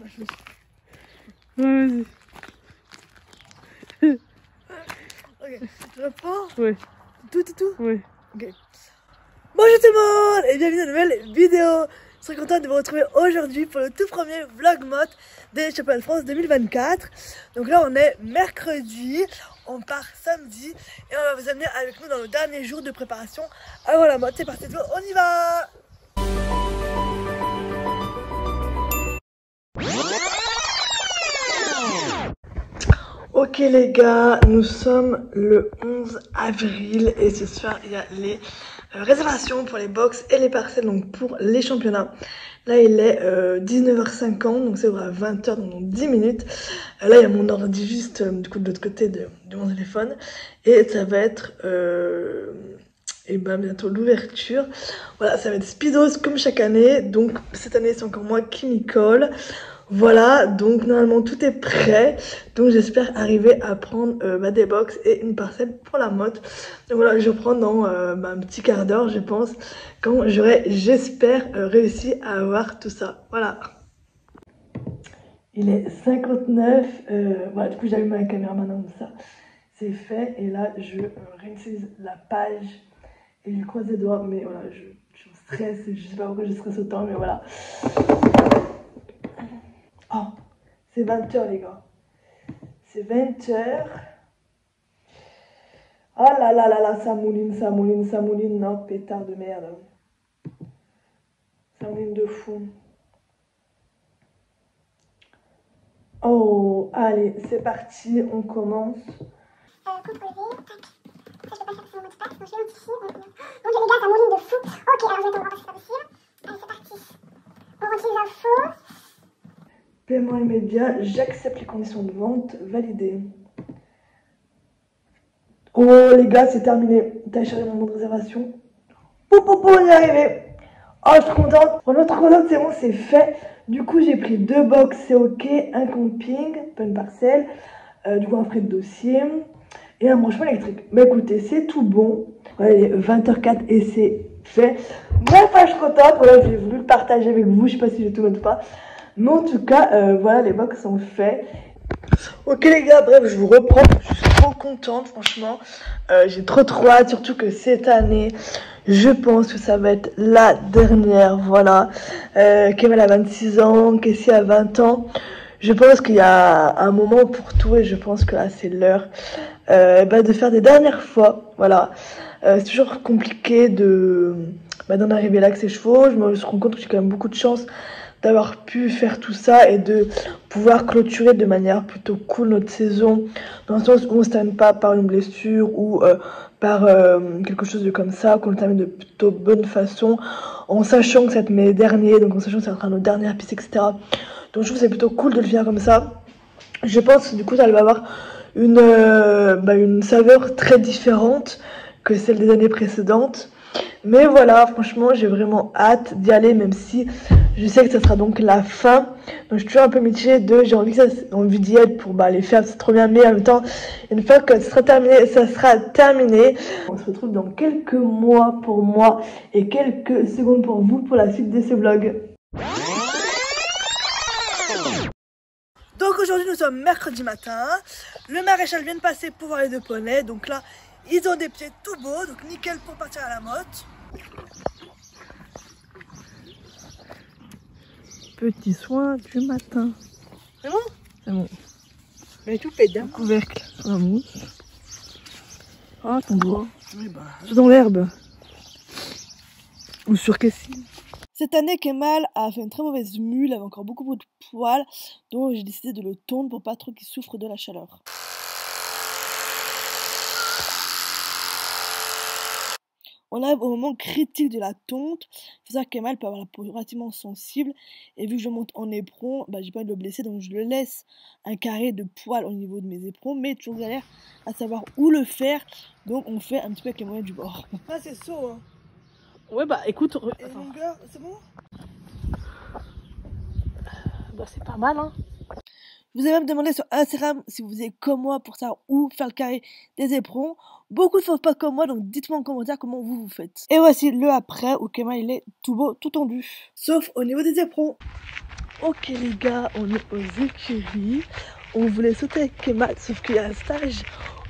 Vas-y. Ok, je reprends. Ouais. Tout. Ouais. Ok. Bonjour tout le monde et bienvenue dans une nouvelle vidéo. Je suis contente de vous retrouver aujourd'hui pour le tout premier vlog mode des Championnats de France 2024. Donc là on est mercredi, on part samedi et on va vous amener avec nous dans le dernier jour de préparation avant la mode. C'est parti, on y va. Ok les gars, nous sommes le 11 avril et ce soir il y a les réservations pour les box et les parcelles donc pour les championnats. Là il est 19h50 donc c'est à 20h donc dans 10 minutes. Là il y a mon ordi juste du coup de l'autre côté de mon téléphone et ça va être et ben bientôt l'ouverture. Voilà, ça va être speedos comme chaque année, donc cette année c'est encore moi qui m'y colle. Voilà, donc normalement tout est prêt, donc j'espère arriver à prendre des box et une parcelle pour la motte. Donc voilà, je prends dans un petit quart d'heure je pense, quand j'aurai, j'espère, réussi à avoir tout ça. Voilà. Il est 59, voilà, du coup j'allume ma caméra maintenant comme ça, c'est fait, et là je réutilise la page, et je croise les doigts, mais voilà, je stresse, je sais pas pourquoi je stresse autant, mais voilà. Oh, c'est 20h les gars, c'est 20h. Oh là là là là, ça mouline, non, pétard de merde. Ça mouline de fou. Oh, allez, c'est parti, on commence. Donc les gars, ça mouline de fou. Ok, alors je vais attendre, c'est pas possible. Allez, c'est parti. On rentre les infos. Paiement immédiat, j'accepte les conditions de vente, validé. Oh les gars, c'est terminé. Télécharger mon nom de réservation. On y est arrivé. Oh, je suis contente. Franchement, trop contente, c'est bon, c'est fait. Du coup, j'ai pris 2 box, c'est ok. Un camping, pas une parcelle. Du coup, un frais de dossier. Et un branchement électrique. Mais écoutez, c'est tout bon. Ouais, il est 20h04 et c'est fait. Bref, je suis contente. Voilà, j'ai voulu le partager avec vous. Je sais pas si j'ai tout noté ou pas. Mais en tout cas, voilà, les box sont faits. Ok les gars, bref, je vous reprends. Je suis trop contente, franchement. J'ai trop hâte, surtout que cette année, je pense que ça va être la dernière. Voilà. Kemal a 26 ans, Kessie a 20 ans. Je pense qu'il y a un moment pour tout et je pense que là, c'est l'heure de faire des dernières fois. Voilà. C'est toujours compliqué d'en arriver là avec ses chevaux. Je me rends compte que j'ai quand même beaucoup de chance d'avoir pu faire tout ça et de pouvoir clôturer de manière plutôt cool notre saison, dans le sens où on ne se termine pas par une blessure ou par quelque chose de comme ça, qu'on le termine de plutôt bonne façon, en sachant que ça va être mes derniers, donc en sachant que ça va être nos dernières pistes, etc. Donc je trouve que c'est plutôt cool de le faire comme ça. Je pense que du coup ça va avoir une saveur très différente que celle des années précédentes. Mais voilà, franchement, j'ai vraiment hâte d'y aller, même si je sais que ça sera donc la fin. Donc je suis toujours un peu mitigée j'ai envie d'y être pour les faire, c'est trop bien, mais en même temps, une fois que ça sera terminé. On se retrouve dans quelques mois pour moi et quelques secondes pour vous pour la suite de ce vlog. Donc aujourd'hui nous sommes mercredi matin, le maréchal vient de passer pour voir les 2 poneys, donc là ils ont des pieds tout beaux, donc nickel pour partir à la motte. Petit soin du matin. C'est bon? C'est bon. Mais tout fait bien. Couvercle sur la mousse. Ah, ton doigt. Oui, C'est dans l'herbe. Ou sur Kessie. Cette année, Kemal a fait une très mauvaise mue, il avait encore beaucoup de poils, donc j'ai décidé de le tondre pour pas trop qu'il souffre de la chaleur. On arrive au moment critique de la tonte. Il faut savoir que Kemal peut avoir la peau relativement sensible. Et vu que je monte en éperon, j'ai pas envie de le blesser. Donc je le laisse un carré de poils au niveau de mes éperons. Mais toujours galère à savoir où le faire. Donc on fait un petit peu avec les moyens du bord. Ah c'est saut hein. Ouais écoute. Et longueur, c'est bon? C'est pas mal hein. Je vous ai même demandé sur Instagram si vous êtes comme moi pour savoir où faire le carré des éperons. Beaucoup ne font pas comme moi, donc dites-moi en commentaire comment vous faites. Et voici le après où Kemal il est tout beau, tout tendu. Sauf au niveau des éperons. Ok les gars, on est aux écuries. On voulait sauter avec Kemal, sauf qu'il y a un stage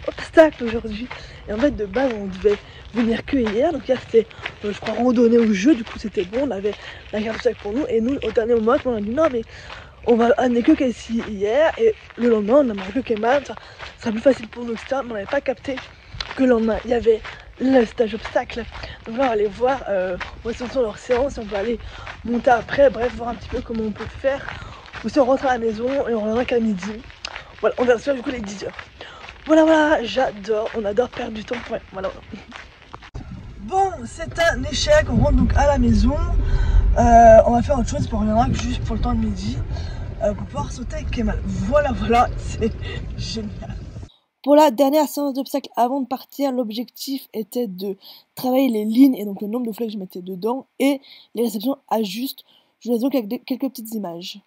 obstacle aujourd'hui. Et en fait de base on devait venir que hier. Donc hier c'était je crois randonnée au jeu, du coup c'était bon, on avait la carte obstacle pour nous. Et nous au dernier moment on a dit non mais on va amener que Casey hier. Et le lendemain on a marqué que Kemal, ça sera plus facile pour nous, etc. Mais on n'avait pas capté que le lendemain il y avait le stage obstacle. Donc là on va aller voir où sont leurs séances, on peut aller monter après, bref voir un petit peu comment on peut faire. Ou si on rentre à la maison et on reviendra qu'à midi. Voilà, on va se faire du coup les 10h. Voilà, j'adore, on adore perdre du temps. Ouais, voilà. Bon, c'est un échec, on rentre donc à la maison. On va faire autre chose, puis on reviendra juste pour le temps de midi. Pour pouvoir sauter avec Kemal. Voilà, c'est génial. Pour la dernière séance d'obstacles avant de partir, l'objectif était de travailler les lignes et donc le nombre de fois que je mettais dedans et les réceptions à juste. Je vous laisse donc avec quelques petites images.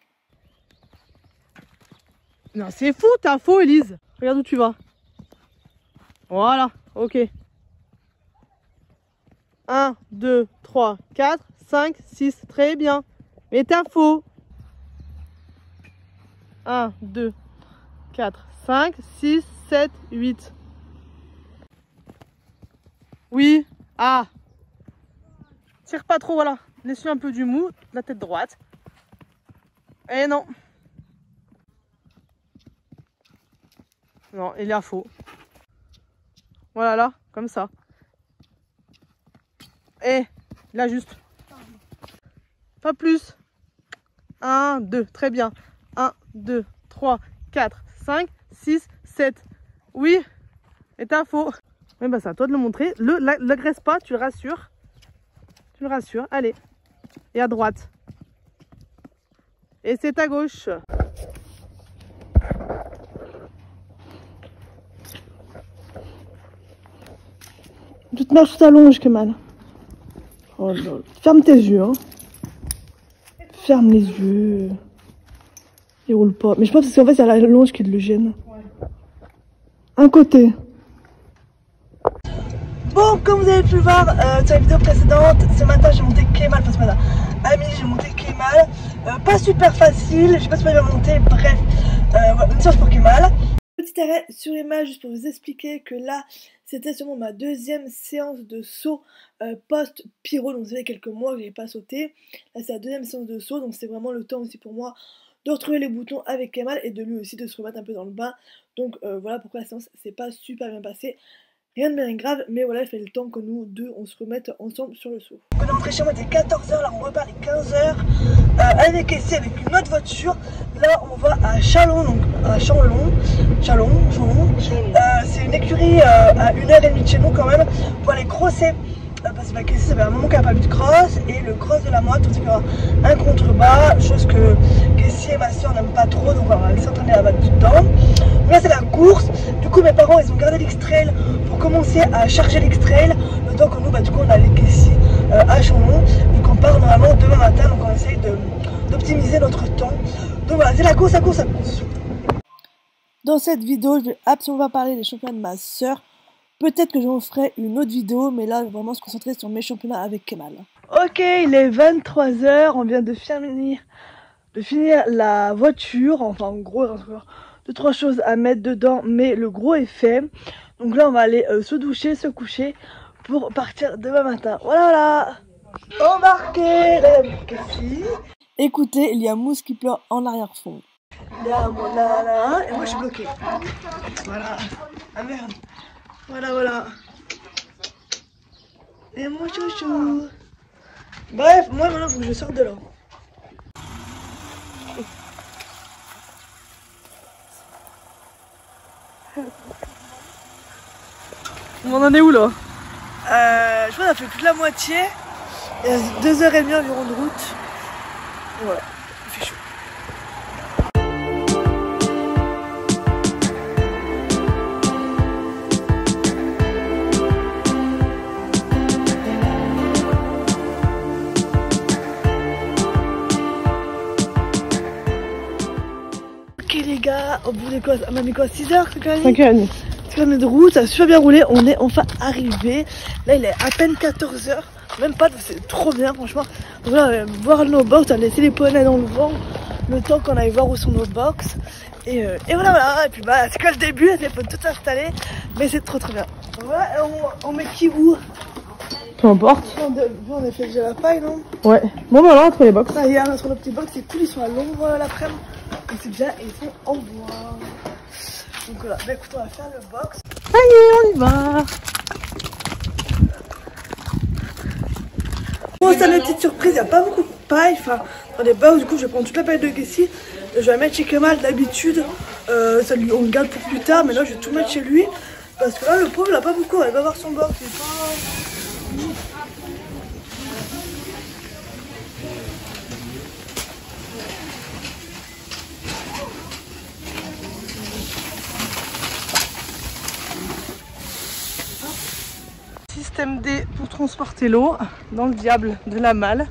Non, c'est fou, t'as faux, Elise. Regarde où tu vas. Voilà, ok. 1, 2, 3, 4, 5, 6, très bien. Mais t'as faux. 1, 2, 4, 5, 6, 7, 8. Oui. Ah. Tire pas trop, voilà. Laisse-lui un peu du mou, la tête droite. Et non. Non, il est à faux. Voilà, là, comme ça. Et là, juste. Pas plus. 1, 2, très bien. 1, 2, 3, 4, 5, 6, 7. Oui, et t'as faux. Mais bah, c'est à toi de le montrer. L'agresse pas, tu le rassures. Tu le rassures. Allez. Et à droite. Et c'est à gauche. Tu te marches ta longe, Kemal. Oh là là. Ferme tes yeux, hein. Ferme les yeux. Il roule pas. Mais je pense que c'est en fait c'est la longe qui le gêne. Ouais. Un côté. Bon, comme vous avez pu le voir sur la vidéo précédente, ce matin j'ai monté Kemal, enfin ce matin, à midi j'ai monté Kemal. Pas super facile, je sais pas si je vais monter, bref, voilà, une séance pour Kemal. Petit arrêt sur l'image juste pour vous expliquer que là c'était sûrement ma deuxième séance de saut post-pyro, donc ça fait quelques mois que j'ai pas sauté. Là c'est la deuxième séance de saut, donc c'est vraiment le temps aussi pour moi de retrouver les boutons avec Kemal et de lui aussi de se remettre un peu dans le bain. Donc voilà pourquoi la séance s'est pas super bien passée. Rien de bien grave, mais voilà, il fait le temps que nous deux on se remette ensemble sur le saut. On est rentré chez moi dès 14h, là on repart les 15h avec Essie, avec une autre voiture. Là on va à Chalon, donc à Chalon. C'est une écurie à 1h30 de chez nous quand même, pour aller crosser. Parce que Casey, ça fait un moment qu'elle n'a pas vu de cross, et le cross de la moto, c'est qu'il y aura un contrebas, chose que Casey et ma soeur n'aiment pas trop, donc on va aller s'entraîner à battre dedans. Donc là c'est la course, du coup mes parents ils ont gardé l'X-Trail pour commencer à charger l'X-Trail, le temps que nous du coup on a les Casey à Chalon, donc on part normalement demain matin, donc on essaye d'optimiser notre temps. Donc voilà, c'est la course. Dans cette vidéo, je vais absolument pas parler des championnats de ma soeur. Peut-être que j'en ferai une autre vidéo, mais là, je vais vraiment se concentrer sur mes championnats avec Kemal. Ok, il est 23h, on vient de finir la voiture. Enfin, en gros, il reste encore 2-3 choses à mettre dedans, mais le gros est fait. Donc là, on va aller se doucher, se coucher pour partir demain matin. Voilà. Embarqué, Cassie. Écoutez, il y a Mousse qui pleure en arrière-fond. Là, mon nana, et moi je suis bloquée. Voilà. Ah merde. Voilà. Et mon chouchou. Bref, moi maintenant faut que je sorte de là. On en est où là? Je crois qu'on a fait plus de la moitié. Il y a 2h30 environ de route. Voilà, il fait chaud. Ok les gars, au bout de quoi? On a mis quoi? 6h? 5h30. 5h30 de route, ça a super bien roulé, on est enfin arrivé. Là il est à peine 14h, même pas, c'est trop bien franchement. Donc là, on va voir nos bottes, on a laissé les poneys dans le vent. le temps qu'on aille voir où sont nos box. Et voilà. Et puis bah c'est que le début, il faut tout installer. Mais c'est trop bien. Voilà, on met qui où? Peu importe. On a fait déjà la paille, non? Ouais. Bon bah là, entre les box. Ça y est, entre nos petits box, et tous ils sont à l'ombre l'après-midi. Et c'est bien, et ils sont en bois. Donc voilà, bah écoute, on va faire le box. Ça y est, on y va. Bon, ça une petite surprise, il n'y a pas beaucoup de paille. Enfin, dans les box, du coup, je vais prendre toute la paille de Gessie. Je vais la mettre chez Kemal d'habitude. On le garde pour plus tard, mais là, je vais tout mettre chez lui. Parce que là, le pauvre, il n'a pas beaucoup. Il va voir son box. Il est pas... Système D pour transporter l'eau dans le diable de la malle.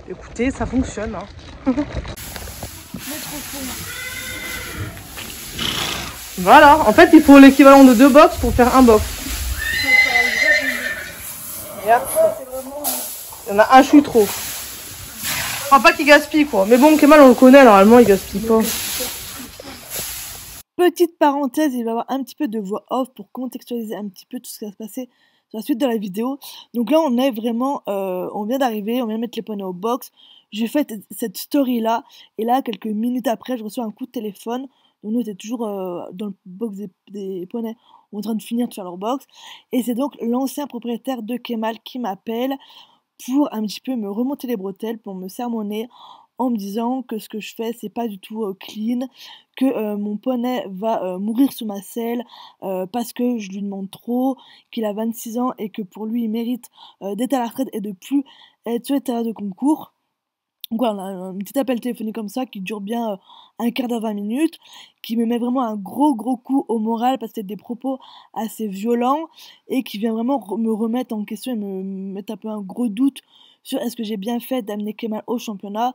Écoutez, ça fonctionne. Hein. Voilà, en fait il faut l'équivalent de 2 box pour faire un box. Regarde. Il y en a un chouille trop. Je crois pas qu'il gaspille quoi. Mais bon, Kemal on le connaît, normalement il gaspille pas. Petite parenthèse, il va y avoir un petit peu de voix off pour contextualiser un petit peu tout ce qui va se passer sur la suite de la vidéo. Donc là on est vraiment, on vient d'arriver, on vient de mettre les poneys au box. J'ai fait cette story là et là quelques minutes après je reçois un coup de téléphone. Donc nous on était toujours dans le box des poneys en train de finir de faire leur box. Et c'est donc l'ancien propriétaire de Kemal qui m'appelle pour un petit peu me remonter les bretelles, pour me sermonner en me disant que ce que je fais c'est pas du tout clean, que mon poney va mourir sous ma selle parce que je lui demande trop, qu'il a 26 ans et que pour lui il mérite d'être à la retraite et de plus être sur les terrains de concours. Donc voilà, on a un petit appel téléphonique comme ça qui dure bien un quart d'heure, 20 minutes, qui me met vraiment un gros coup au moral parce que c'est des propos assez violents et qui vient vraiment me remettre en question et me mettre un peu un gros doute sur est-ce que j'ai bien fait d'amener Kemal au championnat,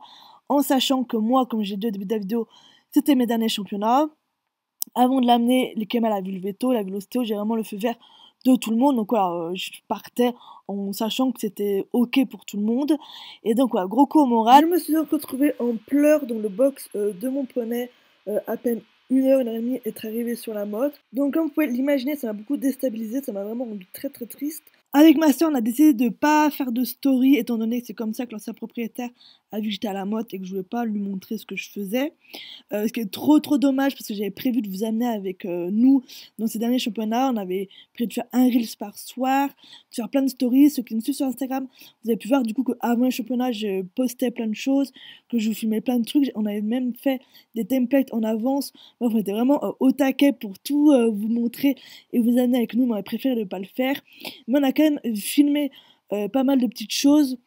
en sachant que moi, comme j'ai dit au début de la vidéo, c'était mes derniers championnats. Avant de l'amener, Kemal a vu le veto, il a vu l'ostéo, j'ai vraiment le feu vert de tout le monde. Donc voilà, je partais en sachant que c'était ok pour tout le monde. Et donc voilà, gros coup au moral. Je me suis donc retrouvée en pleurs dans le box de mon poney, à peine 1h30 être arrivée sur la motte. Donc comme vous pouvez l'imaginer, ça m'a beaucoup déstabilisé, ça m'a vraiment rendu très triste. Avec ma soeur, on a décidé de pas faire de story, étant donné que c'est comme ça que l'ancien propriétaire a vu que j'étais à la motte et que je voulais pas lui montrer ce que je faisais. Ce qui est trop dommage parce que j'avais prévu de vous amener avec nous dans ces derniers championnats. On avait prévu de faire un Reels par soir, de faire plein de stories. Ceux qui me suivent sur Instagram, vous avez pu voir du coup qu'avant les championnats, je postais plein de choses, que je vous filmais plein de trucs. On avait même fait des templates en avance. Bref, on était vraiment au taquet pour tout vous montrer et vous amener avec nous, mais on a préféré ne pas le faire. Mais on a quand même filmé pas mal de petites choses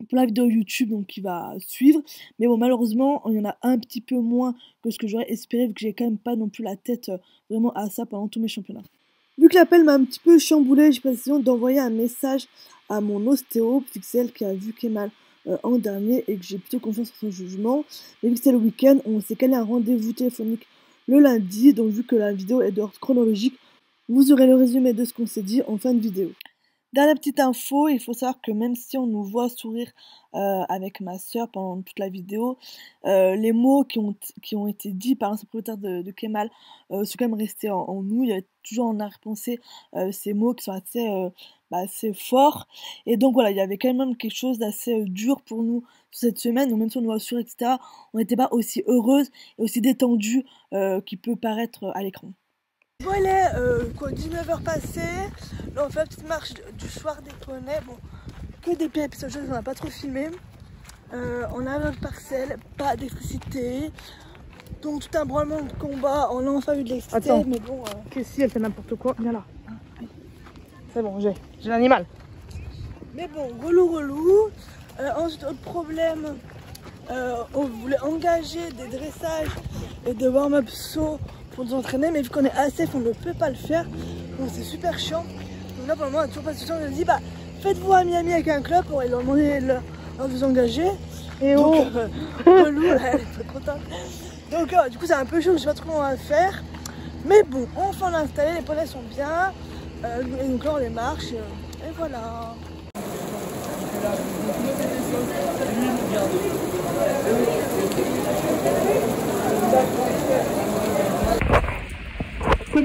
pour la vidéo YouTube donc qui va suivre, mais bon malheureusement il y en a un petit peu moins que ce que j'aurais espéré vu que j'ai quand même pas non plus la tête vraiment à ça pendant tous mes championnats. Vu que l'appel m'a un petit peu chamboulé, j'ai pas décidé d'envoyer un message à mon ostéo, vu que c'est elle qui a vu Kemal en dernier et que j'ai plutôt confiance en son jugement. Mais vu que c'est le week-end, on s'est calé un rendez-vous téléphonique le lundi, donc vu que la vidéo est d'ordre chronologique, vous aurez le résumé de ce qu'on s'est dit en fin de vidéo. Dernière petite info, il faut savoir que même si on nous voit sourire avec ma soeur pendant toute la vidéo, les mots qui ont été dits par l'ancien propriétaire de Kemal sont quand même restés en nous. Il y a toujours en arrière-pensée ces mots qui sont assez forts. Et donc voilà, il y avait quand même quelque chose d'assez dur pour nous cette semaine. Donc même si on nous voit sourire, etc., on n'était pas aussi heureuse et aussi détendue qu'il peut paraître à l'écran. Bon, il est 19h passées. Là, on fait la petite marche du soir des poneys. Bon, que des pieds, parce que on n'a pas trop filmé. On a notre parcelle, pas d'électricité. Donc, tout un branlement de combat. On a enfin eu de l'électricité. Attends, mais bon. Qu'est-ce si elle fait n'importe quoi? Viens là. C'est bon, j'ai l'animal. Mais bon, relou. Ensuite, autre problème. On voulait engager des dressages et des warm-up sauts pour nous entraîner, mais vu qu'on est ASF, on ne peut pas le faire, donc c'est super chiant. Donc là pour le moment on n'a toujours pas de solution. On a dit bah faites-vous à Miami avec un club pour leur demander de vous engager. Et donc relou, elle est pas contente. Donc du coup c'est un peu chaud, je sais pas trop comment on va faire. Mais bon, enfin on l'a installé, les poneys sont bien. Et donc là on les marche et voilà.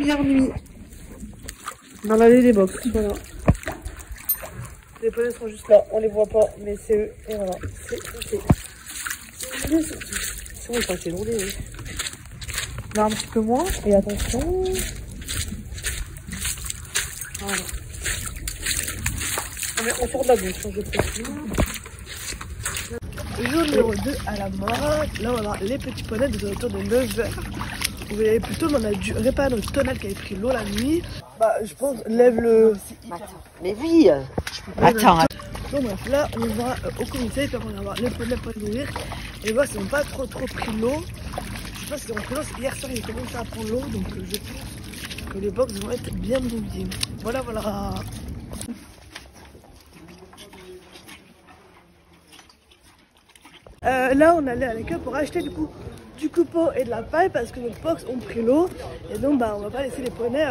première nuit dans l'allée des box. Voilà. Les poneys sont juste là, on les voit pas, mais c'est eux. Et voilà, c'est. Ils sont assez lourdés, oui. Là, un petit peu moins, et attention. Voilà. On sort de la bouche, je précise. Jour numéro 2 à la mort. Là, on va voir les petits poneys de autour de 9h. Vous voyez plutôt, mais on a dû réparer notre tonnelle qui avait pris l'eau la nuit. Bah, je pense, lève le. Mais oui. Attends. Donc bref, là on va au comité, puis on va voir les poneys pour nourrir et voir s'ils n'ont pas trop pris l'eau. Je sais pas s'ils ont pris l'eau, hier soir ils ont commencé à prendre l'eau, donc je pense que les box vont être bien mouillées. Voilà, voilà. Là on allait à l'école pour acheter du coupeau et de la paille parce que nos box ont pris l'eau et donc bah on va pas laisser les poneys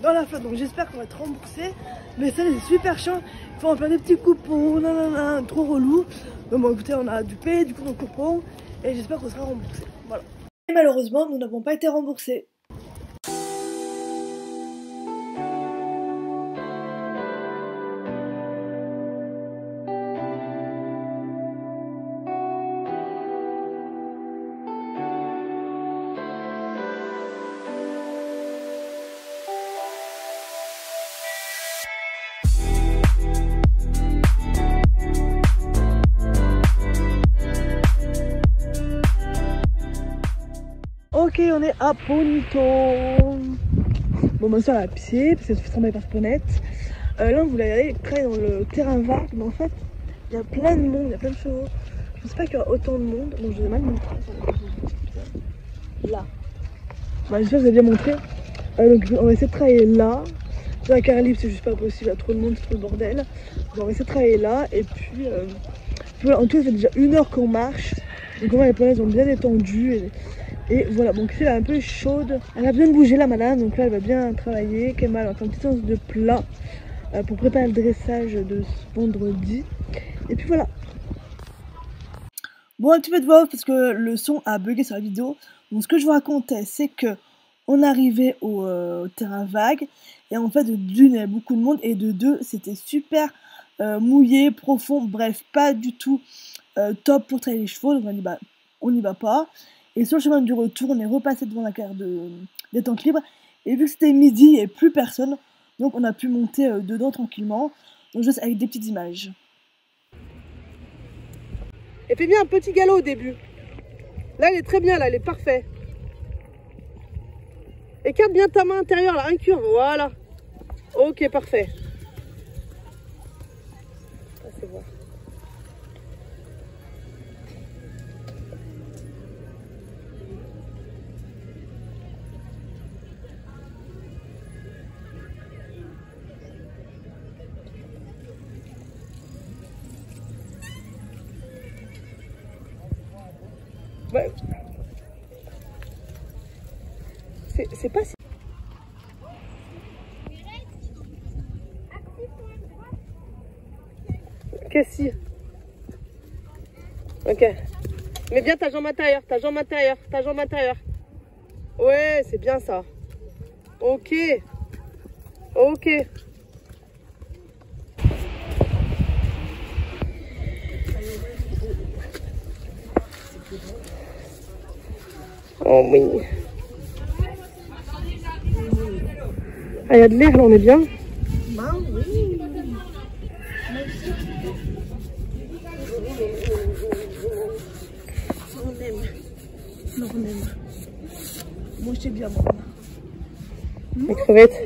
dans la flotte. Donc j'espère qu'on va être remboursé, mais ça c'est super chiant, il faut en faire des petits coupons, nanana, trop relou. Donc bon écoutez, on a dû payer du coup nos coupons et j'espère qu'on sera remboursé. Voilà. Et malheureusement nous n'avons pas été remboursés. Ok, on est à Bonito. Bon, moi, ça, à pied, parce que c'est fait par Ponette. Là, on voulait aller travailler dans le terrain vague, mais en fait, il y a plein de monde, il y a plein de chevaux. Je pense pas qu'il y aura autant de monde. Bon, je vais mal montrer. Là. Bah, j'espère que je vais bien montrer. Donc, on va essayer de travailler là. Dans la carrière libre, c'est juste pas possible, il y a trop de monde, c'est trop le bordel. Donc, on va essayer de travailler là, et puis voilà, en tout, ça fait déjà 1 heure qu'on marche. Donc, on voit les poneyes ont bien détendu. Et voilà, donc elle est un peu chaude. Elle a besoin de bouger là, madame. Donc là, elle va bien travailler. Kemal va faire une petite séance de plat pour préparer le dressage de ce vendredi. Et puis voilà. Bon, un petit peu de voix off parce que le son a bugué sur la vidéo. Donc ce que je vous racontais, c'est que on arrivait au terrain vague. Et en fait, de d'une, il y avait beaucoup de monde. Et de deux, c'était super mouillé, profond. Bref, pas du tout top pour travailler les chevaux. Donc on a dit, bah, on n'y va pas. Et sur le chemin du retour, on est repassé devant la carrière de détente libre. Et vu que c'était midi, il n'y avait plus personne. Donc on a pu monter dedans tranquillement. Donc juste avec des petites images. Et fais bien un petit galop au début. Là, il est très bien, là, il est parfait. Écarte bien ta main intérieure, là, incurve, voilà. Ok, parfait. Ça, c'est bon. Ouais. C'est pas si... Qu'est-ce que... Ok. Mets bien ta jambe intérieure, ta jambe intérieure, ta jambe intérieure. Ouais, c'est bien ça. Ok. Ok. Oh oui. Ah, il y a de l'air là, on est bien. Bah oui. On aime. Non, on aime. Moi, je t'ai bien, moi. Les crevettes.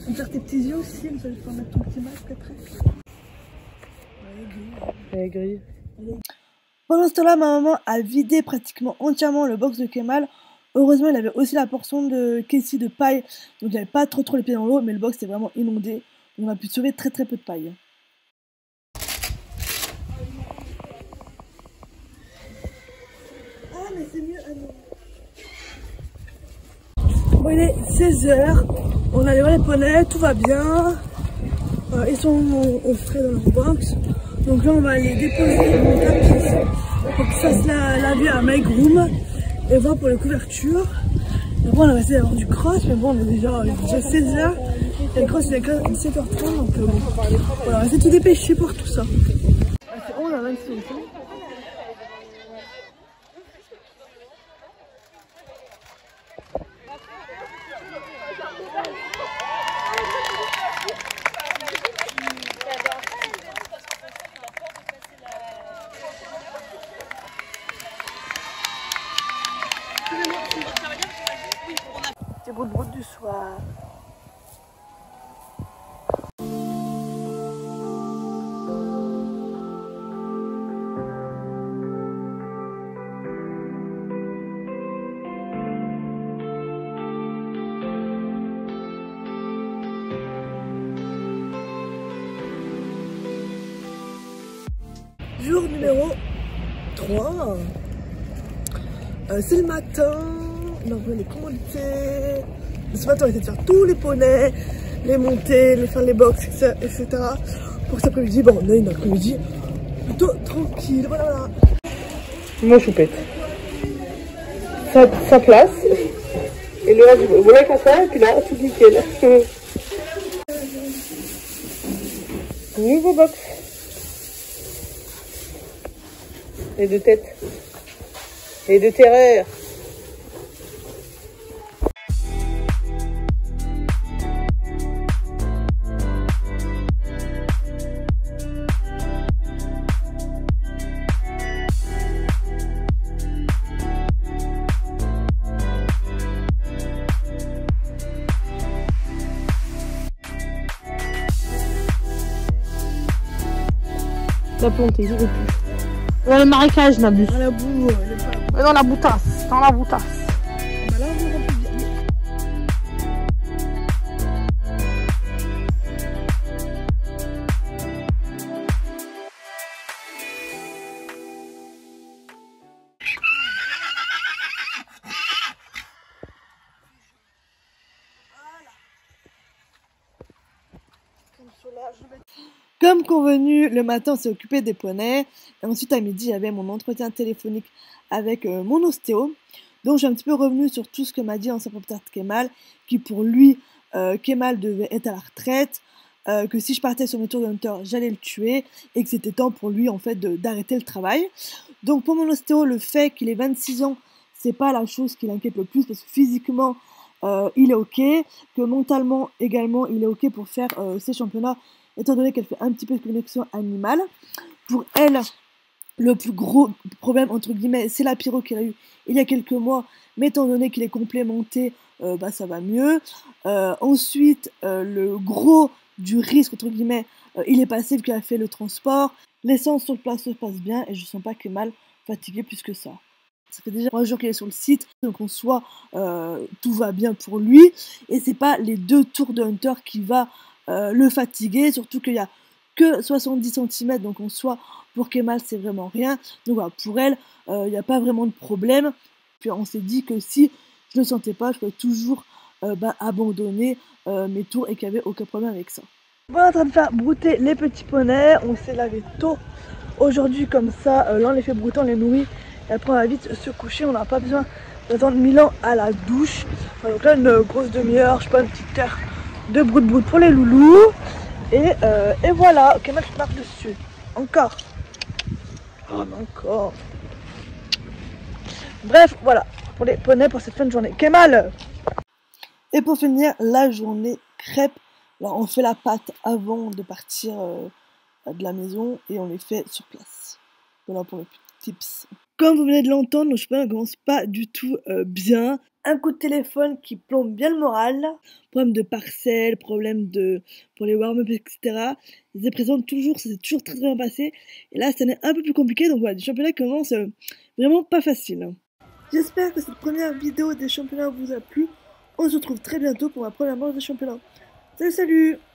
On va faire tes petits yeux aussi, comme ça, je peux mettre ton petit masque après. Elle est grise. Pendant ce temps-là, ma maman a vidé pratiquement entièrement le box de Kemal. Heureusement, il avait aussi la portion de Casey de paille, donc il n'avait pas trop les pieds dans l'eau, mais le box était vraiment inondé. On a pu sauver très peu de paille. Ah, mais c'est mieux. Ah non. Bon, il est 16h. On allait voir les poneys, tout va bien. Ils sont au frais dans leur box. Donc là, on va aller déposer mon tapis pour qu'ils fassent laver à My Groom et voir pour les couvertures. Et bon, on a essayé d'avoir du cross, mais bon, on est déjà 16h. Et le cross, il est quand même 17h30, donc bon. Voilà, on va essayer de se dépêcher pour tout ça. C'est bon, on a réussi aussi. C'est broute du soir. Jour numéro 3. C'est le matin. On a envoyé les commodités. Ce matin, on a essayé de faire tous les poneys, les monter, faire les box, etc. Pour cet après-midi, bon, on a une après-midi plutôt tranquille. Voilà, voilà. Moi, choupette. Ça place. Et le reste, vous voyez comme ça, et puis là, tout nickel. Nouveau box. Et de tête. Et de terreur. La planter, je veux plus. Dans le marécage, Nabus. Dans la boue, Dans la boutasse. Dans la boutasse. bah là, on va plus bien. Comme convenu, le matin on s'est occupé des poneys. Et ensuite à midi, il y avait mon entretien téléphonique avec mon ostéo. Donc je suis un petit peu revenue sur tout ce que m'a dit l'ancien propriétaire de Kemal, qui pour lui, Kemal devait être à la retraite, que si je partais sur mes tours de hunter, j'allais le tuer, et que c'était temps pour lui en fait d'arrêter le travail. Donc pour mon ostéo, le fait qu'il ait 26 ans, c'est pas la chose qui l'inquiète le plus, parce que physiquement, il est ok, que mentalement également, il est ok pour faire ses championnats, étant donné qu'elle fait un petit peu de connexion animale. Pour elle, le plus gros problème, entre guillemets, c'est la pyro qu'elle a eu il y a quelques mois, mais étant donné qu'il est complémenté, bah, ça va mieux. Ensuite, le gros du risque, entre guillemets, il est passé vu qu'elle a fait le transport. L'essence sur place se passe bien et je ne sens pas Kemal fatigué plus que ça. Ça fait déjà 3 jours qu'il est sur le site, donc en soi, tout va bien pour lui. Et c'est pas les 2 tours de hunter qui va le fatiguer, surtout qu'il y a que 70 cm, donc en soi, pour Kemal, c'est vraiment rien. Donc voilà, pour elle, il n'y a pas vraiment de problème. Puis on s'est dit que si je ne le sentais pas, je pouvais toujours abandonner mes tours et qu'il n'y avait aucun problème avec ça. On est en train de faire brouter les petits poneys, on s'est lavé tôt aujourd'hui comme ça, là on les fait brouter, on les nourrit et après on va vite se coucher, on n'a pas besoin d'attendre 1000 ans à la douche. Enfin, donc là une grosse demi-heure, je sais pas, une petite heure de broute pour les loulous. Et voilà, ok, moi je marche dessus. Encore. Oh mais encore. Bref, voilà, pour les poneys pour cette fin de journée. Kemal. Et pour finir, la journée crêpes. Alors on fait la pâte avant de partir de la maison et on les fait sur place. Voilà pour les petits tips. Comme vous venez de l'entendre, nos championnats ne commencent pas du tout bien. Un coup de téléphone qui plombe bien le moral. Problème de parcelles, problème pour les warm-up, etc. Ils se présentent toujours, ça s'est toujours très bien passé. Et là, ça est un peu plus compliqué. Donc voilà, les championnats commencent vraiment pas facile. J'espère que cette première vidéo des championnats vous a plu. On se retrouve très bientôt pour ma première manche de championnat. Salut, salut!